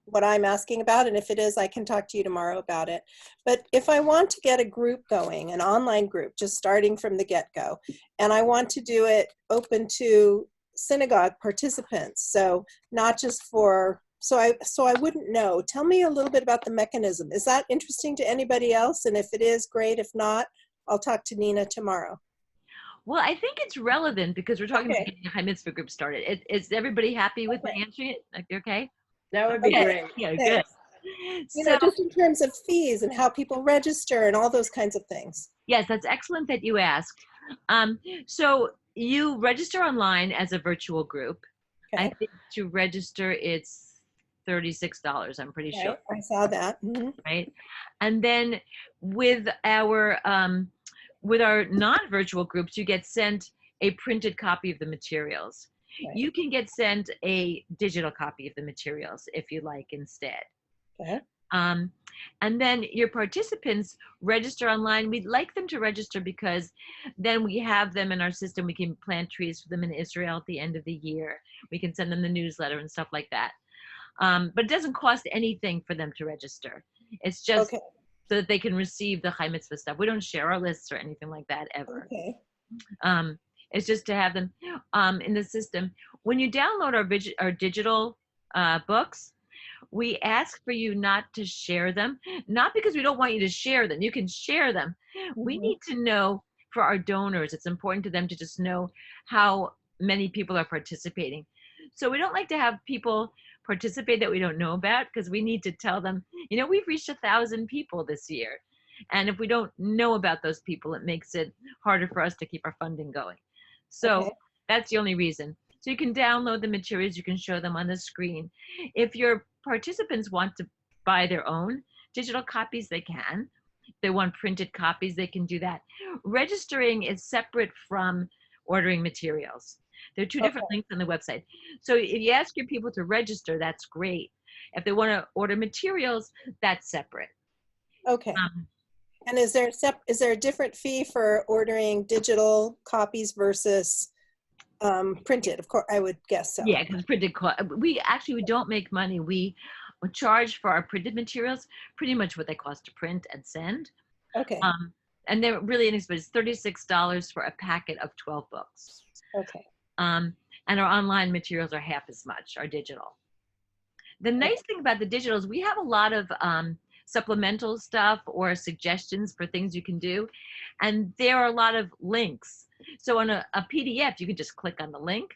what I'm asking about, and if it is, I can talk to you tomorrow about it. But if I want to get a group going, an online group, just starting from the get-go, and I want to do it open to synagogue participants, so not just for, so I wouldn't know. Tell me a little bit about the mechanism. Is that interesting to anybody else? And if it is, great. If not, I'll talk to Nina tomorrow. Well, I think it's relevant because we're talking about getting a Chai Mitzvah group started. Is everybody happy with my answering it? Like, okay? That would be great. Yeah, Thanks. good. Just in terms of fees and how people register and all those kinds of things. Yes, that's excellent that you asked. So you register online as a virtual group. Okay. I think to register, it's $36, I'm pretty sure. I saw that. Right? And then with our non-virtual groups, you get sent a printed copy of the materials. Right. You can get sent a digital copy of the materials if you like instead. Okay. And then your participants register online. We'd like them to register because then we have them in our system. We can plant trees for them in Israel at the end of the year. We can send them the newsletter and stuff like that. But it doesn't cost anything for them to register. It's just so that they can receive the Chai Mitzvah stuff. We don't share our lists or anything like that ever. Okay. It's just to have them in the system. When you download our digital books, we ask for you not to share them, not because we don't want you to share them. You can share them. We need to know for our donors, it's important to them to just know how many people are participating. So we don't like to have people participate that we don't know about, because we need to tell them, we've reached 1,000 people this year. And if we don't know about those people, it makes it harder for us to keep our funding going. So that's the only reason. So you can download the materials, you can show them on the screen. If your participants want to buy their own digital copies, they can. If they want printed copies, they can do that. Registering is separate from ordering materials. There are two different links on the website. So if you ask your people to register, that's great. If they want to order materials, that's separate. Okay. And is there a different fee for ordering digital copies versus printed? Of course, I would guess so. Yeah, because printed, we don't make money. We charge for our printed materials pretty much what they cost to print and send. Okay. And they're really inexpensive. It's $36 for a packet of 12 books. Okay. And our online materials are half as much, our digital. The nice thing about the digital is we have a lot of supplemental stuff or suggestions for things you can do. And there are a lot of links. So on a PDF, you can just click on the link.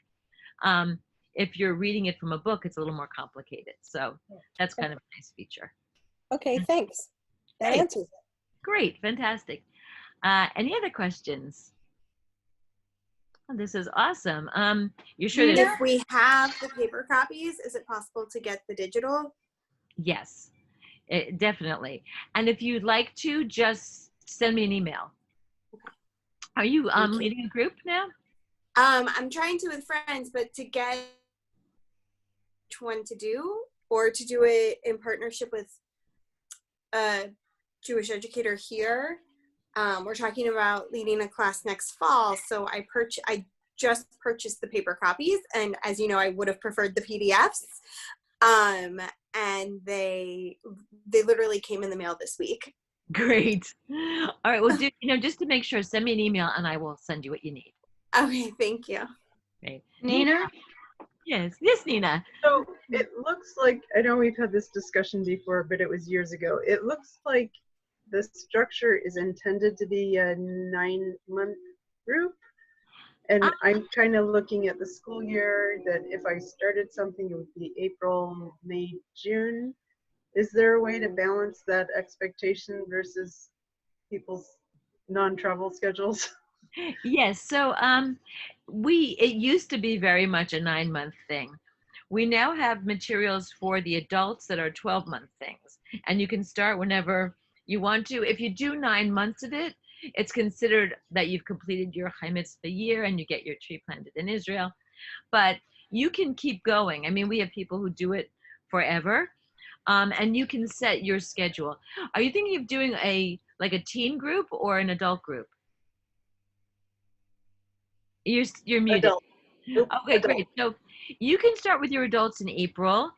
If you're reading it from a book, it's a little more complicated. So that's kind of a nice feature. Okay, thanks. That Great. answers it. Great, fantastic. Any other questions? Oh, this is awesome. You're sure there's... If we have the paper copies, is it possible to get the digital? Yes, definitely. And if you'd like to, just send me an email. Are you leading a group now? I'm trying to with friends, but to get which one to do, or to do it in partnership with a Jewish educator here. We're talking about leading a class next fall, so I just purchased the paper copies, and as you know, I would have preferred the PDFs. And they literally came in the mail this week. Great. All right. Well, just to make sure, send me an email and I will send you what you need. Okay, thank you. Great. Nina? Yes, Nina. So it looks like, I know we've had this discussion before, but it was years ago. It looks like the structure is intended to be a 9-month group. And I'm kind of looking at the school year that if I started something, it would be April, May, June. Is there a way to balance that expectation versus people's non-travel schedules? Yes. So it used to be very much a 9-month thing. We now have materials for the adults that are 12-month things. And you can start whenever you want to. If you do 9 months of it, it's considered that you've completed your Chai Mitzvah year and you get your tree planted in Israel. But you can keep going. I mean, we have people who do it forever. And you can set your schedule. Are you thinking of doing a teen group or an adult group? You're muted. Adult. Okay, adult. Great. So you can start with your adults in April.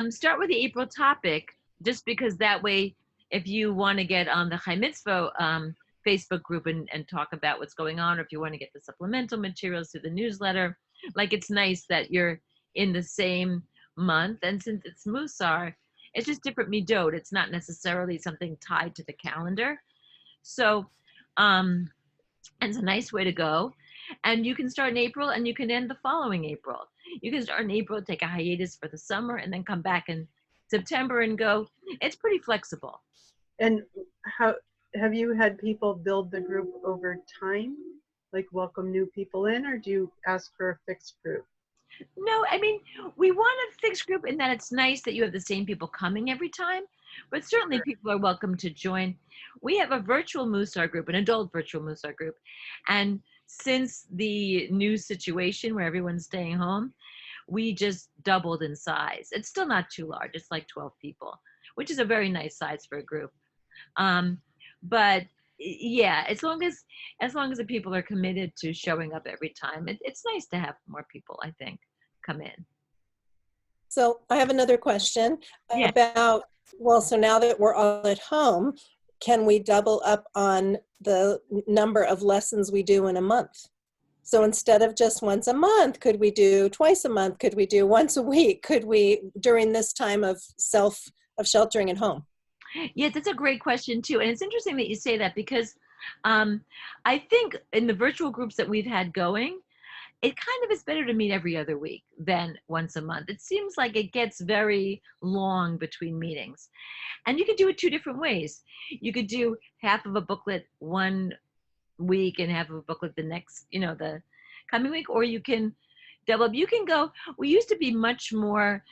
Start with the April topic, just because that way, if you want to get on the Chai Mitzvah Facebook group and talk about what's going on, or if you want to get the supplemental materials through the newsletter, it's nice that you're in the same month. And since it's Musar, it's just different midot. It's not necessarily something tied to the calendar. So it's a nice way to go. And you can start in April and you can end the following April. You can start in April, take a hiatus for the summer, and then come back in September and go. It's pretty flexible. And how have you had people build the group over time, like welcome new people in, or do you ask for a fixed group? No, I mean, we want a fixed group in that it's nice that you have the same people coming every time, but certainly people are welcome to join. We have a virtual Musar group, an adult virtual Musar group. And since the new situation where everyone's staying home, we just doubled in size. It's still not too large. It's like 12 people, which is a very nice size for a group. But yeah, as long as the people are committed to showing up every time, it's nice to have more people, I think, come in. So I have another question Yeah. about, so now that we're all at home, can we double up on the number of lessons we do in a month? So instead of just once a month, could we do twice a month? Could we do once a week? Could we, during this time of sheltering at home? Yeah, that's a great question too. And it's interesting that you say that, because I think in the virtual groups that we've had going, it kind of is better to meet every other week than once a month. It seems like it gets very long between meetings. And you could do it 2 different ways. You could do half of a booklet one week and half of a booklet the next, the coming week, or you can double up. You can go, we used to be much more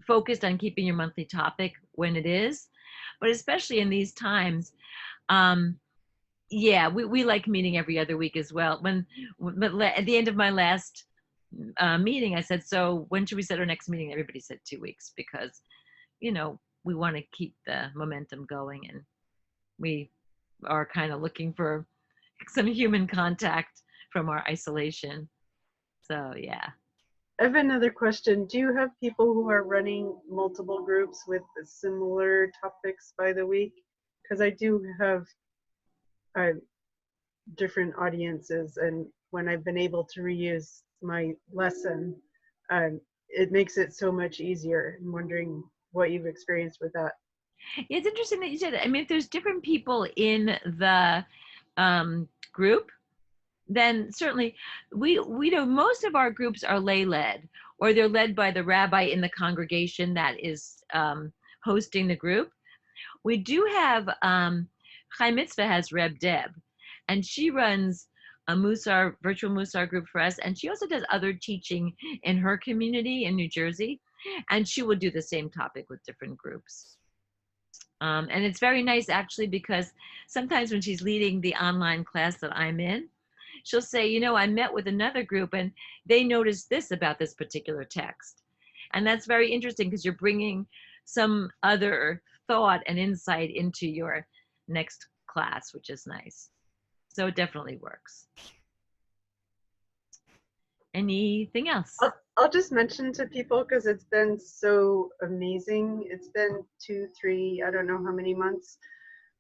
focused on keeping your monthly topic when it is, but especially in these times, yeah, we like meeting every other week as well. At the end of my last meeting, I said, so when should we set our next meeting? Everybody said 2 weeks, because, we want to keep the momentum going, and we are kind of looking for some human contact from our isolation. So, yeah. I have another question. Do you have people who are running multiple groups with similar topics by the week? Because I do have different audiences, and when I've been able to reuse my lesson, it makes it so much easier. I'm wondering what you've experienced with that. It's interesting that you said that. I mean, if there's different people in the group, then certainly we know most of our groups are lay led, or they're led by the rabbi in the congregation that is hosting the group. We do have Chai Mitzvah has Reb Deb, and she runs a Musar virtual Musar group for us, and she also does other teaching in her community in New Jersey, and she will do the same topic with different groups. And it's very nice actually, because sometimes when she's leading the online class that I'm in, she'll say, you know, I met with another group and they noticed this about this particular text. And that's very interesting because you're bringing some other thought and insight into your next class, which is nice. So it definitely works. Anything else? I'll just mention to people, because it's been so amazing. It's been 2, 3, I don't know how many months.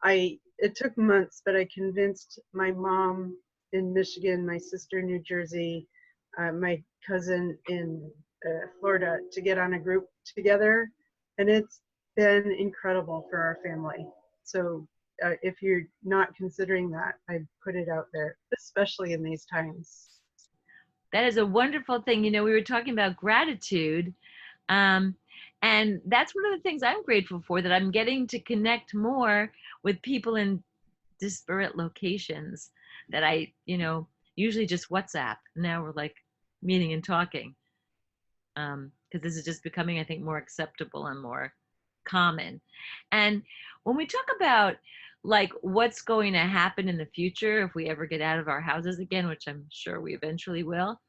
It took months, but I convinced my mom in Michigan, my sister in New Jersey, my cousin in Florida to get on a group together, and it's been incredible for our family. So if you're not considering that, I put it out there, especially in these times. That is a wonderful thing. You know, we were talking about gratitude, and that's one of the things I'm grateful for, that I'm getting to connect more with people in disparate locations that I, you know, usually just WhatsApp. Now we're like meeting and talking, because this is just becoming, I think, more acceptable and more common. And when we talk about like what's going to happen in the future if we ever get out of our houses again, which I'm sure we eventually will.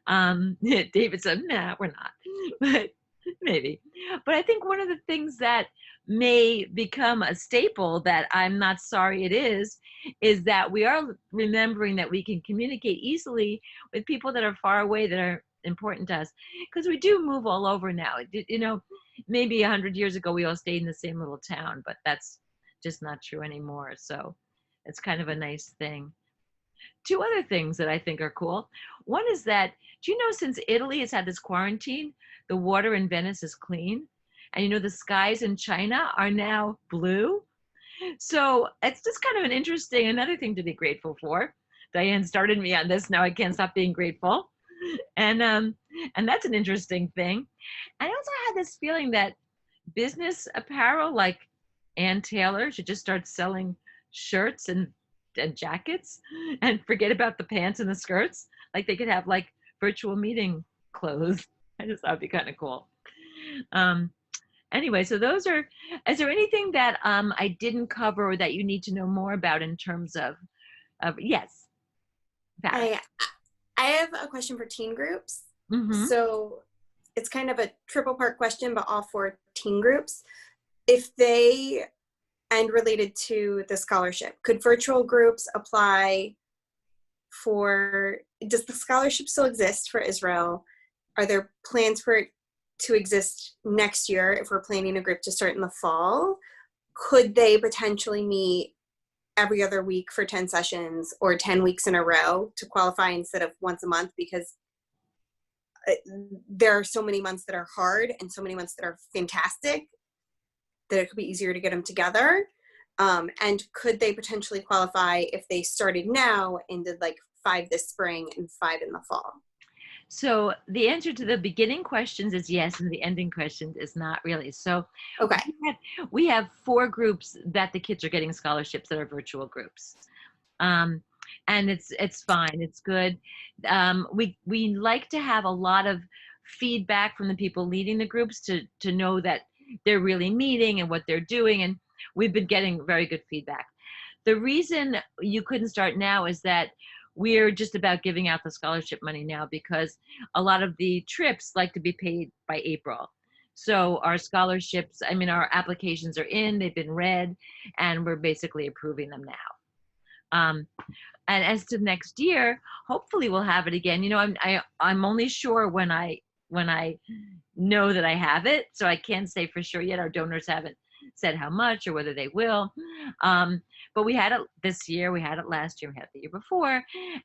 David said, nah, we're not, but maybe. But I think one of the things that may become a staple, that I'm not sorry it is that we are remembering that we can communicate easily with people that are far away, that are important to us, because we do move all over now. You know, maybe 100 years ago we all stayed in the same little town, but that's just not true anymore. So it's kind of a nice thing. Two other things that I think are cool. One is that, do you know, since Italy has had this quarantine, the water in Venice is clean, and you know, the skies in China are now blue. So it's just kind of an interesting, another thing to be grateful for. Diane started me on this. Now I can't stop being grateful. And that's an interesting thing. I also had this feeling that business apparel like Ann Taylor should just start selling shirts and jackets and forget about the pants and the skirts. Like they could have like virtual meeting clothes. I just thought it'd be kind of cool. Anyway, so those are, is there anything that I didn't cover or that you need to know more about in terms of yes. I have a question for teen groups. Mm-hmm. So it's kind of a triple part question, but all for teen groups. If they, and related to the scholarship, could virtual groups apply for, does the scholarship still exist for Israel? Are there plans for it to exist next year if we're planning a group to start in the fall? Could they potentially meet every other week for 10 sessions or 10 weeks in a row to qualify instead of once a month? Because there are so many months that are hard and so many months that are fantastic that it could be easier to get them together. And could they potentially qualify if they started now and did like 5 this spring and 5 in the fall? So the answer to the beginning questions is yes, and the ending questions is not really. So okay, we have 4 groups that the kids are getting scholarships that are virtual groups. And it's fine, it's good. We like to have a lot of feedback from the people leading the groups to know that they're really meeting and what they're doing, and we've been getting very good feedback. The reason you couldn't start now is that we're just about giving out the scholarship money now, because a lot of the trips like to be paid by April. So our scholarships, I mean, our applications are in, they've been read, and we're basically approving them now. And as to next year, hopefully we'll have it again. You know, I'm only sure when I know that I have it, so I can't say for sure yet. Our donors haven't said how much or whether they will. But we had it this year, we had it last year, we had it the year before,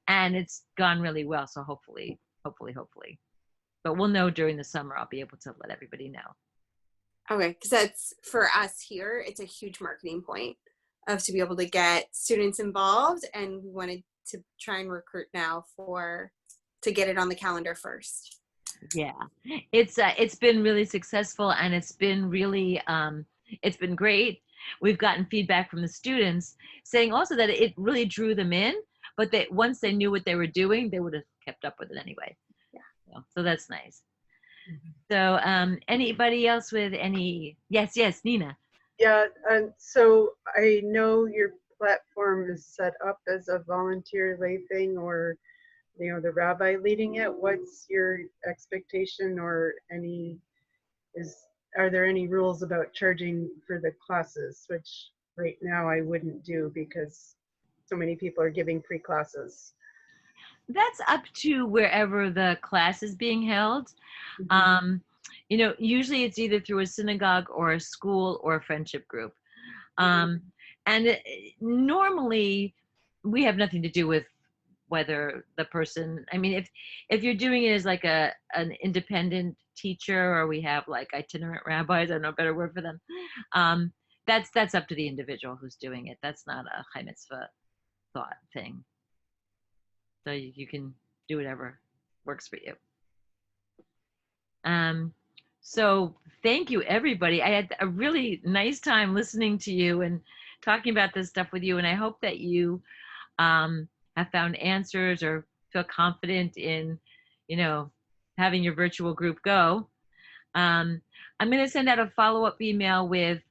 and it's gone really well. So hopefully. But we'll know during the summer. I'll be able to let everybody know. Okay, because that's for us here, it's a huge marketing point of to be able to get students involved, and we wanted to try and recruit now to get it on the calendar first. Yeah, it's been really successful, and it's been really it's been great. We've gotten feedback from the students saying also that it really drew them in, but that once they knew what they were doing, they would have kept up with it anyway. Yeah. So that's nice. So anybody else with any? Yes, Nina. Yeah, and so I know your platform is set up as a volunteer lay thing, or the rabbi leading it. What's your expectation, or are there any rules about charging for the classes, which right now I wouldn't do because so many people are giving free classes? That's up to wherever the class is being held. Usually it's either through a synagogue or a school or a friendship group. And normally we have nothing to do with whether the person, I mean, if you're doing it as like an independent teacher, or we have like itinerant rabbis, I don't know a better word for them, that's up to the individual who's doing it. That's not a Chai Mitzvah thought thing. So you can do whatever works for you. So thank you, everybody. I had a really nice time listening to you and talking about this stuff with you. And I hope that you have found answers or feel confident in, having your virtual group go. I'm going to send out a follow-up email with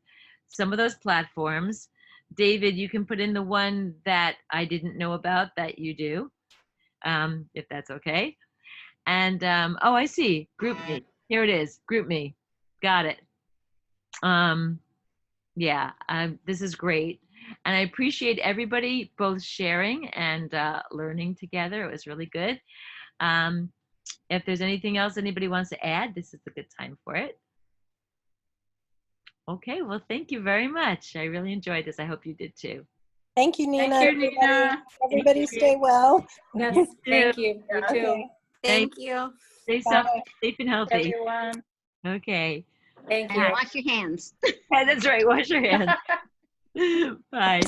some of those platforms. David, you can put in the one that I didn't know about that you do, if that's okay. And, oh, I see, GroupMe. Here it is, GroupMe. Got it. Yeah, this is great. And I appreciate everybody both sharing and learning together. It was really good. If there's anything else anybody wants to add, this is a good time for it. Okay, well, thank you very much. I really enjoyed this. I hope you did too. Thank you, Nina. Thank you, Nina. Everybody stay well. Yes, thank you. You too. Okay. Thank you. Stay safe and healthy. Everyone. Okay. Thank And you. wash your hands. Yeah, that's right. Wash your hands. Bye.